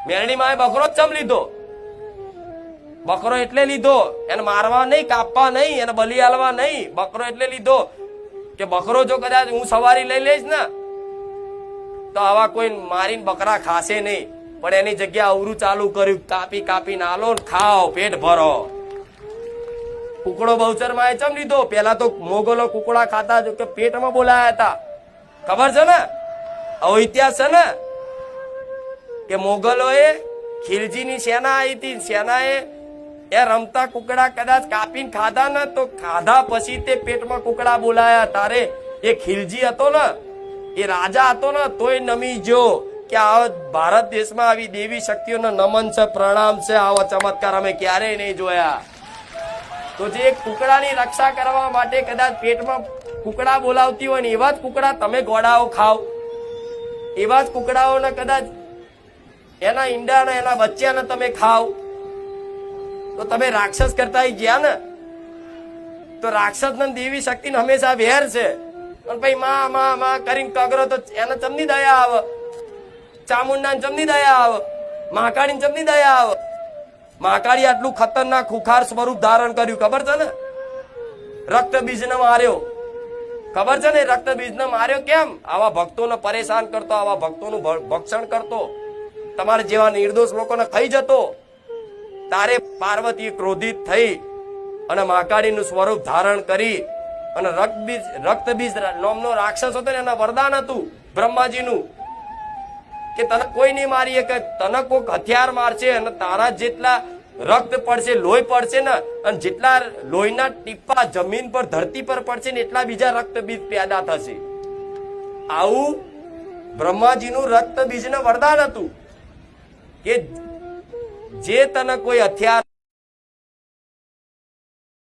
મેરડી માએ બકરો ચમ લીધો? બકરો એટલે લીધો એને મારવા નહીં, કાપવા નહીં, એને બલિ આલવા નહીં. બકરો એટલે લીધો કે બકરો જો કદાચ હું સવારી લઈ લઈશ ને તો આવા કોઈ મારીને બકરા ખાશે નહીં. પણ એની જગ્યા અવરું ચાલુ કર્યું, કાપી કાપીને આલો ખાઓ, પેટ ભરો. કુકડો બહુચર માં ચમ લીધો? પેલા તો મોગલો કુકડા ખાતા જો કે પેટમાં બોલાયા હતા. ખબર છે ને? આવો ઇતિહાસ છે ને કે મોગલોએ ખીલજીની સેના આવી હતી. સેનાએ એ રમતા કુકડા કદાચ કાપીને ખાધા ને તો ખાધા પછી તે પેટમાં કુકડા બોલાયા. તારે એ ખીલજી હતો ને, એ રાજા હતો ને, તોય નમી જો કે આ ભારત દેશમાં આવી દેવી શક્તિઓનો નમન છે, પ્રણામ છે. આવો ચમત્કાર અમે ક્યારેય નહીં જોયા. તો જે કુકડાની રક્ષા કરવા માટે કદાચ પેટમાં કુકડા બોલાવતી હોય ને એવા જ કુકડા તમે ગોળાઓ ખાવ, એવા જ કુકડાઓને કદાચ એના ઈંડા ને એના બચ્ચાને તમે ખાવ તો તમે રાક્ષસ કરતા ગયા ને. તો રાક્ષસ ને દેવી શક્તિ હંમેશા વેર છે. પણ ભાઈ માં માં માં કરીને કગરો તો એને ચમની દયા આવે, ચામુંડા ચમની દયા આવે, મહાકાળી ચમની દયા આવે. મહાકાળી આટલું ખતરનાક ખુખાર સ્વરૂપ ધારણ કર્યું ખબર છે ને? રક્તબીજ ને માર્યો. ખબર છે ને? રક્તબીજ ને માર્યો કેમ? આવા ભક્તોને પરેશાન કરતો, આવા ભક્તોનું ભક્ષણ કરતો, તમારા જેવા નિર્દોષ લોકોને ખાઈ જતો. તારે પાર્વતી ક્રોધિત થઈ અને મહાકાળીનું સ્વરૂપ ધારણ કરી અને રક્તબીજ નામનો રાક્ષસ હતો ને એના વરદાન હતું બ્રહ્માજીનું કે તને કોઈ નહીં મારી શકે, તને કોઈક હથિયાર મારશે અને તારા જેટલા રક્ત પડશે, લોહી પડશે ને, અને જેટલા લોહીના ટીપા જમીન પર ધરતી પર પડશે ને એટલા બીજા રક્તબીજ પેદા થશે. આવું બ્રહ્માજીનું રક્તબીજને વરદાન હતું કે જે તને કોઈ હથિયાર